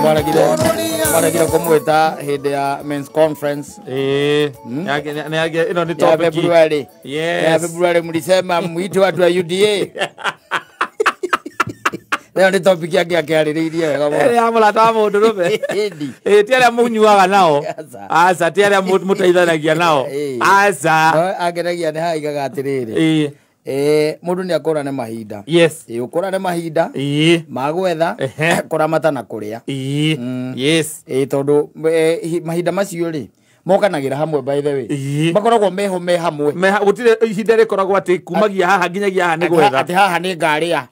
Maragira kumwita hindi ya men's conference. Ino ni topic. February. Yes. February mlisema mwito watu wa UDA. Leo ni topic yake akiaririria kama. Amula tamu ndurume. Tiare munyuaga nao. Asa tiare mutaithanagia nao. Asa. Ageragia ni haigaga atiriri. Mundu ni akora ne mahinda. Yes. Ukora ne mahinda. Magwetha kuramata na kuria. Yes. Tondu mahinda macio ri mokanagira hamwe by the way. Makoragwo meho me hamwe. Gutire ihinda rikoragwo ati kumagia haha nginyagia haha ni gwetha. Ati haha ni ngaria.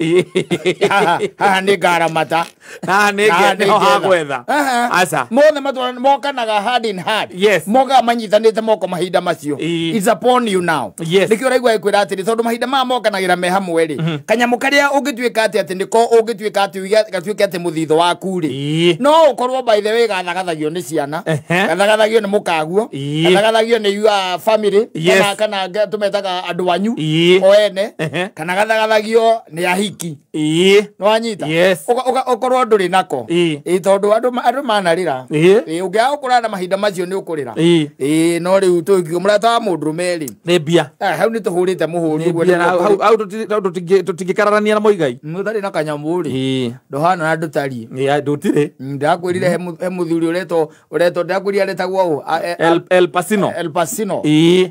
Haha ni ngaramata. Haha ni ha gwetha. Asa. Mothe matwana mokanaga hand in hand. Yes. Moga manyithanite moko mahinda macio. It's upon you now. Yes. Nikio raigwa ikwira ati tondu mahinda ma mokanagira me hamwe ri. Kanyamu karia ungituika ati ndiko ungituika ati gatuike ati muthitho waku ri. No ukorwo by the way gathagathagio ni ciana. Gathagathagio ni mukaguo. Gathagathagio ni your family. Kana tumetaga andu wanyu. Oene. Kana gathagathagio ni ahiki. No anyita. Ukorwo nduri nako. Tondu andu manarira. Ungia ukura na mahinda macio ni ukurira. No riu tuikio murata wa mundu meri. Ni bia. Hau ni tuhurite muhuri guo. Hau tutigikararania na moigai. Muthari na kanyamuri. Ndohana na ndutari. Ndutire. Ndakwirire he muthuri ureto ndakwiri aretagwo El Pacino. El Pacino.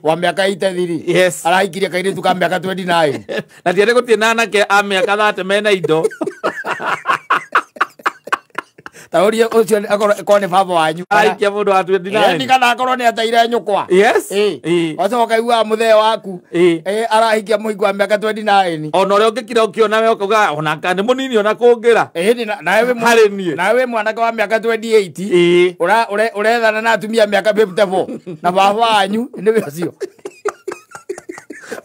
Wa miaka 83. Yes. Araikirie kairitu ka miaka 29. Na tiare gutie nana ke a miaka 30 mena indo. Tauri ucio akone baba wanyu. Aikia mundu wa 29. Ni kana akorwo ni ataire nyukwa. Yes. Wacoka igua muthee waku. Arahikia muhingwa miaka 29. Ona ore ungikira ukiona we ukoga ona kande munini ona kungira. Nawe mwanake wa miaka 28. Urethana na atumia miaka 54. Na baba wanyu ni cio.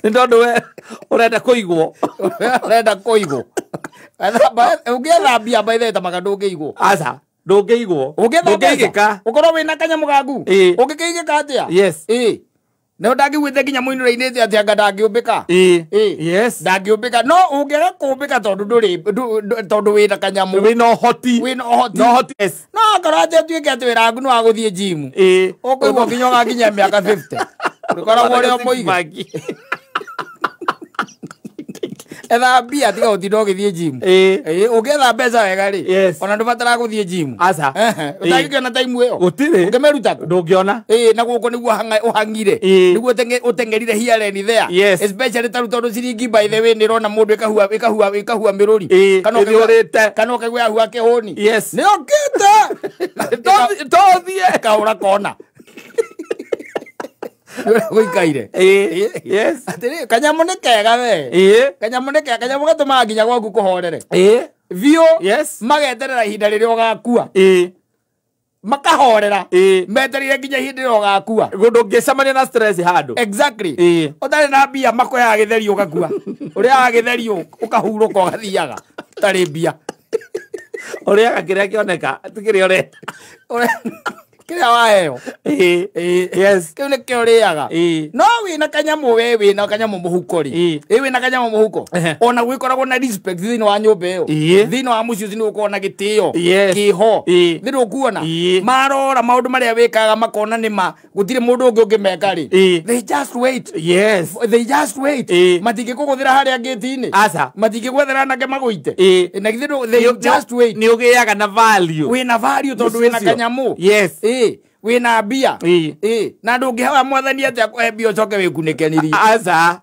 Ndondo we urenda kuigwo. Urenda kuigwo. Ugetha mbia by the time ndungigwo. Asa ndungigwo. Ungigika. Ukorwo wina kanyamu gaku. Ungikigika atia? Yes. No ndangigwite nginya muinurainite atia anga ndangiumbika. Yes. Ndangiumbika. No ungera kuumbika tondu wina kanyamu. Wina hoti. No hoti. Yes. No karaje tuike ati wiragu no aguthie gym. Ukugwo kinyoga nginya miaka 50. Ukorwo uri omoigi. Etha mbia tiga utino githie gym. Ugetha mbeca wega ri. Ona ndubatara guthie gym. Asa. Utagikiona time iyo. Gutire. Ungemeruta ndungiona. Na guko niguo uhangire. Niguo utengerire here and there. Especially tondu ciringi by the way nirona mundu ikahua miruri. Kana ukagwa hua kihuni. Ni okite. Tothie kaura kona. Guikaire. Yes. Atiri kanyamu ni kega we. Kanyamu ni kega, kanyamu gatuma nginya gwaku kuhorere. Vio. Yes. Mageterera ihinda riria ugakua. Makahorera. Meterire nginya ihinda riria ugakua. Gundu ngicamania na stress handu. Exactly. Utari na mbia makoya githerio ugakua. Uria agitherio ukahuruka ugathiaga. Tari mbia. Uria akiria kioneka tikiri ore. Kira waheo. Yes. Kiu nikio riaga. No wina kanyamu we wina kanyamu muhuko ri. Wina kanyamu muhuko. Ona gwikoragwo na respect thini wa nyumba iyo. Thini wa mucio thini ukona gitio. Kiho. Thini ukuona. Marora maundu maria wikaga makona nima gutire mundu ungi ungimeka ri. They just wait. Yes. They just wait. Matingi kuguthira haria gitini. Asa. Matingi gwethera nake maguite. Na githiro they just wait. Ni ugiaga na value. Wina value tondu wina kanyamu. Yes. Wina mbia. Na ndungihoya mwathani ati akuhe mbia ucoke wikunekenirie. Asa.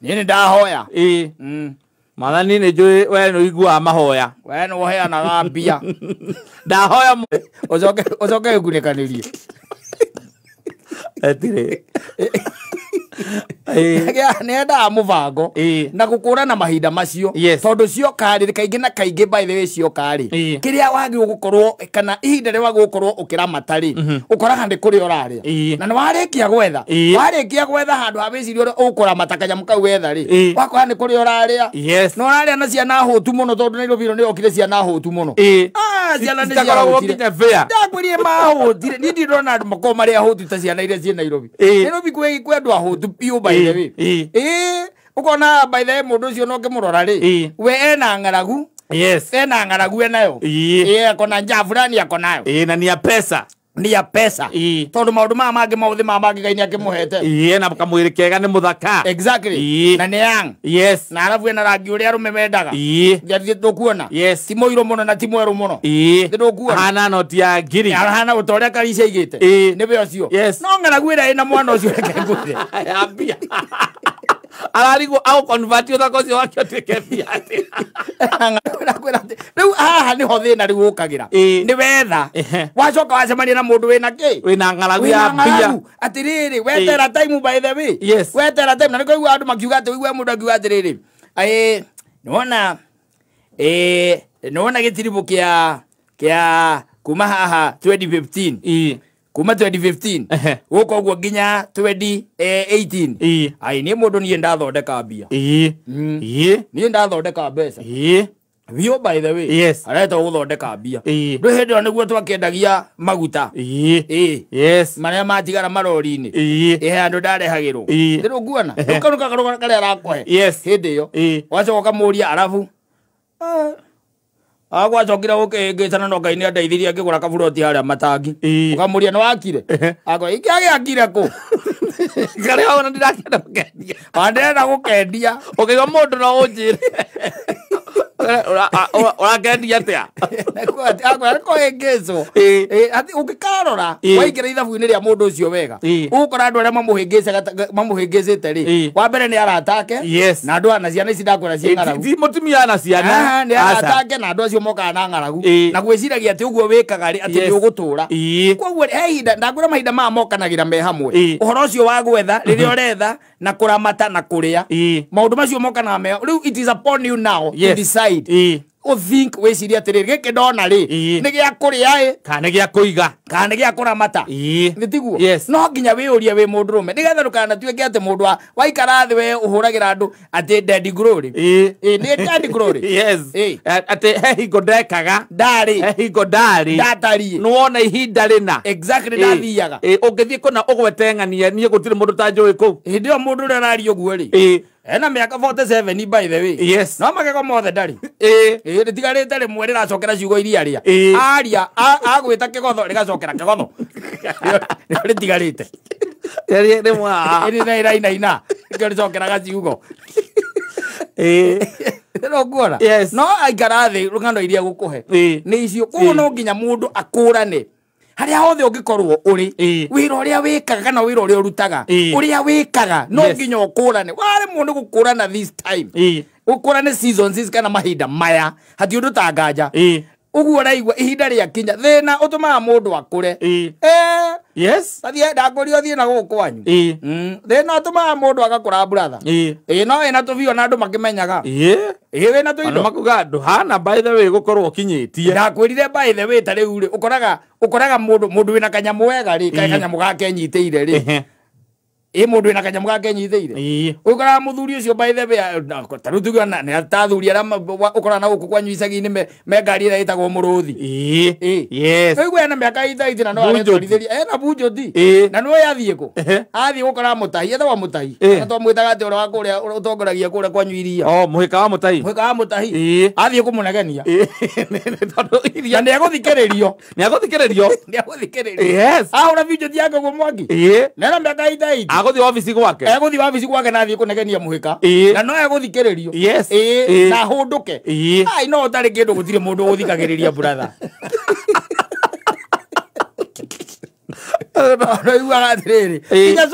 Ni ndahoya. Mwathani ni njui we no igua mahoya. We no heanaga mbia. Ndahoya ucoke wikunekenirie. Atire. Nenda mubango na gukura na mahinda macio tondu cio kari kaingi na kaingi by the way cio kari kiria wagi gukorwo kana ihinda ri wagi gukorwo ukira matari ukoraga ndi kuri oraria na warikia gwetha handu habicirio ukora matakanya mukau wetha ri wakora ni kuri oraria no oraria na ciana hutu muno tondu Nairobi ni okire ciana hutu muno ciana ni ciana nginya fair ndakwirie mahutire ni ndirona andu mako maria hutu ta ciana iria ci Nairobi Nairobi kwe andu ahutu piu by the way ukona by the way mundu ucio no ngimurora ri we ena ngaragu Yes. Ena ngaragu nayo. Akona njaa fulani akonayo. Na ni ya pesa. Ni ya pesa. Tondu maundu mangĩ mothe mangĩ Ngai nĩakĩmũhete. Na kamwĩrĩ kega nĩ mũthaka. Exactly. Na nĩ young. Yes. Na arabu ena rangi ũrĩa arũme mendaga. Ngathiĩ tũkuona. Yes. Ti mũirũ mũno na ti mwerũ mũno. Tũkuona. Hana noti ya ngiri. Hana ũtorĩa Karisa igĩte. Nĩwe ũcio. Yes. No ng'aragu ĩrĩa ĩna mwana ũcio reke ngũire. Ambia. Ararigo au convert uthako cio wakio twike biate. Riu haha ni ho thina riu ukagira. Ni wetha. Wacoka wacemania na mundu wina ki? Wina ng'aragu ya mbia. Atiriri wetera time by the way. Yes. Wetera time na niko andu makiuga ati wiwe mundu akiuga atiriri. Nona gitiribu kia kuma haha 2015. Kuma 2015 guko guo nginya 2018 ai ni mundu nie ndathondeka mbia ni ndathondeka mbeca bio by the way areta guthondeka mbia ndu hindi o niguo twakendagia maguta yes maria matigara marori-ini andu ndarehagirwo ndiru nguona ukaruka karuka karia arakwe hindi yo wacoka muria arabu agwacokire gukĩngĩcana no Ngai nĩandeithirie ngĩgũra kaburoti harĩa Matangi ũkamũria nĩ wakire akwa ikĩagĩakire kũ karĩa ona ndirakĩenda gũkendia ndĩrenda gũkendia ũkĩiga mũndũ no ũnjĩre ũrakendia atĩa akwa ĩngĩcwo ũngĩkarora waingĩra ithabu-inĩ rĩa mũndũ ũcio wega ũgũkora andũ arĩa mamũhĩngĩcĩte rĩ wa mbere nĩ arata ake na andũ ana ciana ici ndakwĩra ciĩ ng'aragu ti mũtumia na ciana nĩ arata ake na andũ acio mokaga na ng'aragu na gwĩciragia atĩ ũguo wĩkaga rĩ atĩ nĩ ũgũtũũra koguo he ihinda ndakwĩra mahinda maya mokanagĩra me hamwe ũhoro ũcio wa gwetha rĩrĩa ũretha na kũramata na kũrĩa maũndũ macio mokanaga me rĩu it is upon you now to decide think wĩciria atĩrĩrĩ gĩkĩ ndona rĩ nĩ gĩa kũrĩa kana nĩ gĩa kũiga kana nĩ gĩa kũramata nĩ tiguo no nginya wĩũrie wĩ mũndũrũme nĩgetha ndũkanatuĩke atĩ mũndũ waikara thĩ we ũhũragĩra andũ atĩ dead glory nĩ dead glory atĩ he hingo ndekaga ndarĩ he hingo ndarĩ ndatariĩ nĩwona ihinda rĩna exactly ndathiaga ũngĩthiĩ kũna ũgweteng'ania niĩ gũtirĩ mũndũ ta njũĩ kũu hĩndĩ ĩyo mũndũ ũrĩa araria ũguo rĩ ena mĩaka 47 by the way no magego mothe ndarĩ rĩtigarĩte rĩmwe rĩracokera ciugo iria rĩa aria agwĩta kĩgotho rĩgacokera kĩgotho nĩo rĩtigarĩte rĩrainaina nĩkĩo rĩcokeraga ciugo nguona no aikara thĩ rũng'ano iria gũkũhe nĩ icio koguo no nginya mũndũ akũrane harĩa hothe ũngĩkorwo ũrĩ wĩra ũrĩa wĩkaga kana wĩra ũrĩa ũrutaga ũrĩa wĩkaga no nginya ũkũrane waremwo nĩ gũkũrana this time ũkũrane seasons kana mahinda maya hatirĩ ũndũ ta nganja ũguo ũraigua ihinda rĩakinya thĩna ũtũmaga mũndũ akũre ndakũria ũthiĩ na gũkũ kwanyu thĩna ũtũmaga mũndũ agakũra brother no wĩna tũbio na andũ makĩmenyaga wĩna tũindo makuga ndũhana by the way gũkorwo ũkinyĩtie ndakwĩrire by the way ta rĩu rĩ ũkoraga mũndũ wĩna kanyamũ wega rĩ kanyamũ gake nyitĩire rĩ mũndũ wĩna kanyamũ gake nyitĩire ũkoraga mũthuri ũcio by the way ta rĩu tuge nĩ atathuri arĩa ũkoraga na gũkũ kwanyu icagi-inĩ me ngari ĩrĩa ĩtagwo mũrũthi ũiguo ena mĩaka itaiti na no aretwarithĩria ena bunjoti na nĩwe athiĩ kũ athiĩ gũkora mũtahi etagwo mũtahi na twamwĩtaga atĩ ũrĩa wa kũrĩa ũtongoragia kũrĩa kwanyu iria mũhĩka wa mũtahi athiĩ kũmũnegenia na nĩegũthikĩrĩrio ahũra bunjoti yake ũguo mwaki na ena mĩaka itaiti agũthiĩ wabici gwake na athiĩ kũnegenia mũhĩka na no egũthikĩrĩrio na hũndũke no ũtarĩ kĩndũ gũtirĩ mũndũ ũgũthikagĩrĩria brother Unaiguaga atiriri nginya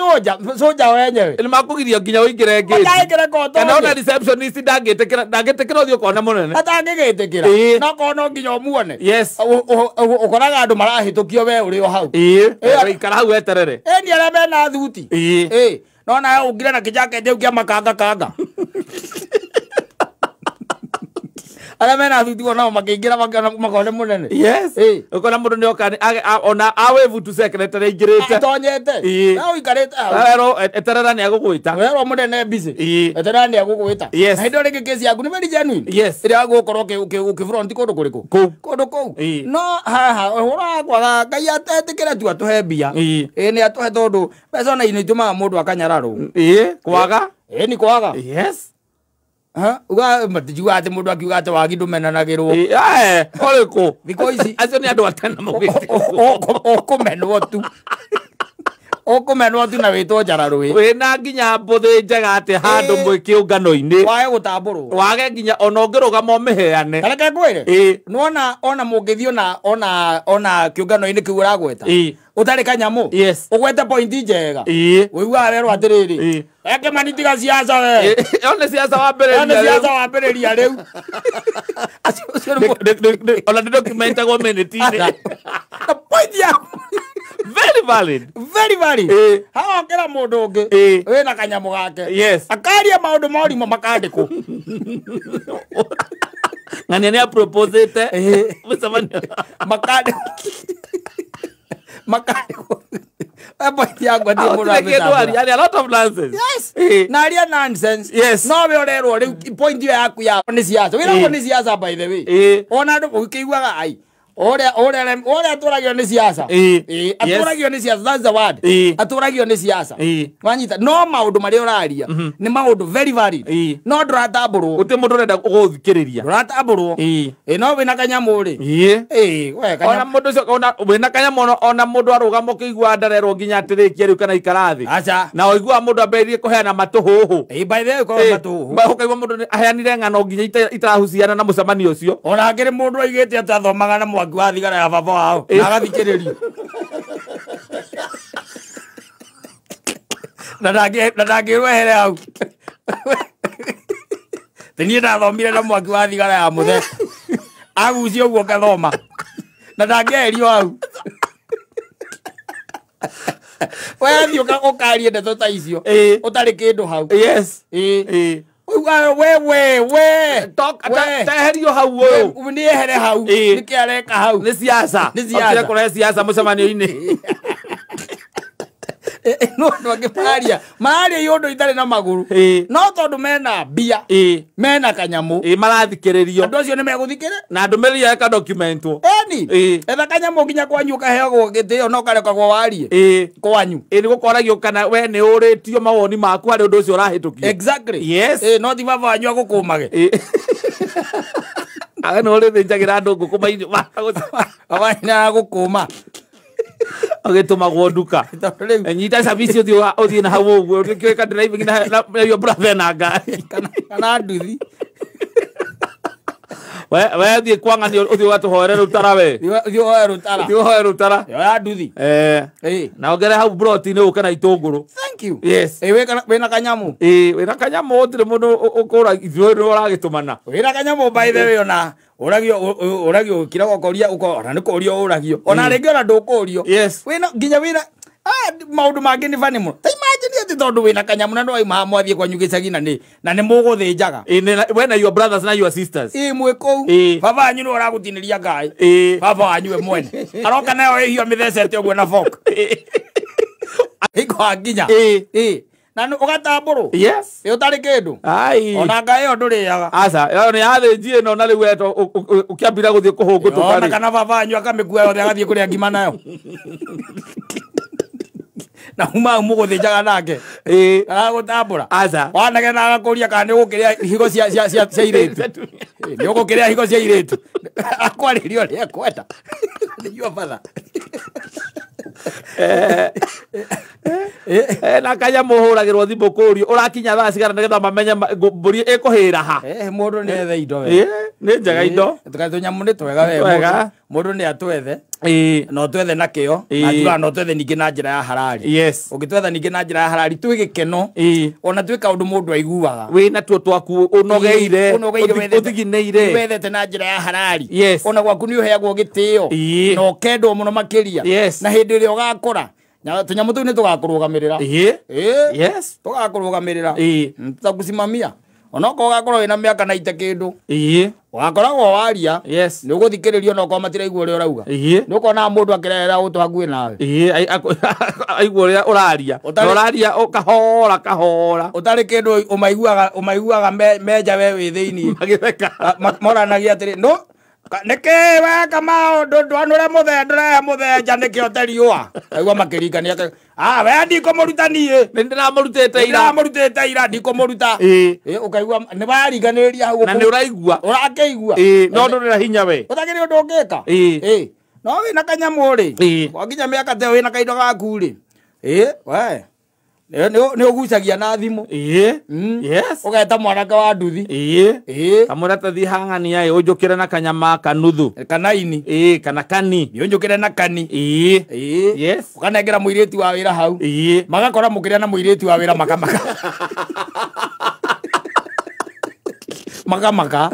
soja wenyewe ni makugiria nginya uingire ngĩti kana ona receptionist ndangĩtĩkĩra ũthiĩ ũkona mũnene atangĩgĩtĩkĩra no kono nginya ũmuone ũkoraga andũ marahĩtũkio we ũrĩ o hau ikara hau weterere ni arĩa mena thuti no nawe ũngire na kĩjaketi kĩu kĩa makanga arĩa mena thuti nao makĩingĩra makone mũnene ũkona mũndũ nĩoka ona awĩbutu secretary aingĩrĩte atonyete na ũikarĩte hau eterera nĩegũgwĩta werwo mũnene busy eterera nĩegũgwĩta na hĩndĩ ĩrĩ kĩsi yaku nĩ very genuine ĩrĩa gũkorwo ũkĩfront kũndũ kũrĩkũ kũndũ kũu no haha ũhoro wa kwaga Ngai atetĩkĩre tu atũhe mbia nĩ atũhe tondũ mbeca ona itũmaga mũndũ akanyararwo kwaga ni kwaga uga matijuga ati mundu akiuga ati wagi ndumenanagirwo oriku thiko ici acio ni andu atena mugiti okumenwo tu okumenwo tu na witwo njararui wina nginya mbuthi njega ati handu mwi kiungano-ini wage gutambũrwo wage nginya ona ũngĩrũgama ũmĩheane kareke ngwĩre nona mũngĩthiĩ ona kĩũngano-inĩ kĩu ũragweta ũtarĩ kanyamu ũgwete pointi njega wĩiguaga werwo atĩrĩrĩ eke manitiga ciaca we one ciaca wambĩrĩria rĩu ona ndĩdocumentagwo minute-inĩ pointi yaku very valid haokera mundu ungi wina kanyamu gake akaria maundu maurimo makandikwo ng'ania ni aproposite makandikwo pointi yangu ati mundu ari a lot of nonsense na aria nonsense no we orerwo riu pointi yaku ya ni siasa wira ni siasa by the way ona ndu ukiguaga ai Oria aturagio ni siasa aturagio ni siasa, that's the word aturagio ni siasa wanyita no maundu maria uraria ni maundu very valid no nduratamburwo uti mundu urenda guthikiriria nduratamburwo no wina kanyamu ri we kanyamu ona mundu cio ona wina kanyamu ona mundu arugama ukigua ndarerwo nginya atirikia riu kana ikarathi acha na oigua mundu amberie kuheana matuhuhu by the way ko matuhuhu ukaigua mundu aheanire ng'ano nginya itarahuciana na mucemanio ucio ona ngiri mundu aigite atathomaga na mwangi wa thigara ya baba wao na agathikiririo na ndangirwehere hau tenie ndathomire na mwangi wa thigara ya muthe agucio guo ngathoma na ndangeherio hau wethi ukarie ndeto ta icio utari kindu hau we teherio hau uyu ni ehere hau ni kiareka hau ni siasa kore siasa mucemanio-ini no ndwangiparia maria yundu itari na maguru no tondu mena mbia mena kanyamu marathikiririo andu acio ni meguthikire na ndumiriri eka documentwo etha kanyamu nginya kwanyu kaheagwo gitio no karekagwo warie kwanyu ni gukoragio kana we ni uritio mawoni maku hari undu ucio urahitukia exactly no ti baba wanyu agukumage aga no rithinjagira andu ngukumaini awaina agukuma agitumagwo nduka nyita cabici uthie na hau uguo nikiweka driving na yo brother na ngari kana nduthi we thie kwang'ania uthie watuhoere rutara we thie rutara ya nduthi na ongere hau broti ni uke na itunguru thank you wina kanyamu wina kanyamu utire mundu ukura ithuĩ uragitumana wina kanyamu by the way ona uragio kirago koria ukora ni korio uragio ona ringi ona ndukurio wina nginya wina maundu mangi ni fani muno ta imagine ati tondu wina kanyamu na ndoi mwathie kwanyu gicagi na ni muguthinjaga we na your brothers na your sisters mwe kou baba anyu ni uragutiniria ngai baba wanyu we mwene aroka nayo ihio mithecete uguo na fork iko nginya na ugatamburu utari kindu ona ngai yo nduriaga aca yo ni athinjie no na riu weto ukiambira guthie kuhungutuka ona kana baba anyu akamikua yothe agathie kuria ngima nayo na uma muguthinjaga nake agutambura aca wanage na agakuria kana ni ugukiria higo cia iritu ni ugukiria higo cia iritu akwaririo ni ekwenda ni your father na kanya muhuragirwo thimu kurio urakinya thaa cigana nigetha mamenye mburi ikuhira ha mundu ni ethe indo we ni njega indo tukanyamu ni twega we mundu ni atwethe no twethe na kio na tuga no twethe ningi na njira ya harari ungitwetha ningi na njira ya harari twi gikeno ona twi kaundu mundu aiguaga wi na tuo twaku unogeire uthigineire wethete na njira ya harari ona gwaku ni uheagwo gitio no kendwo muno makiria na hindi ria ugakura tunyamu tu ni tugakurugamirira tugakurugamirira tutakusimamia ona ko gakorwo wina miaka na ite kindu ugakoragwo waria ni uguthikiririo no ko matiraigua uria urauga ni ukona mundu akirera utu hakuhi nawe aigua uria uraria kahora utari kindu umaiguaga menja we wi thiini magitheka moranagia atiri no neke we Kamau ndwanure muthenja niki oteliwa aigua makirikania we ndikumuruta nie ndiramurutite ira ndikumuruta ukaigua ni bariganiriria hau na ni uraigua urakeigua no ndurira hinya we utakiri undu ungika no wina kanyamu ri wakinya miaka te wina kaindo gaku ri we ni ugucagia na thimu yes ugeta mwanake wa nduthi kamura tathi hang'ania unjukire na kanyama kanuthu kanaini kana kani unjukire na kani yes ukanengera muireti wa wira hau magakora mukiria na muireti wa wira makamaka makamaka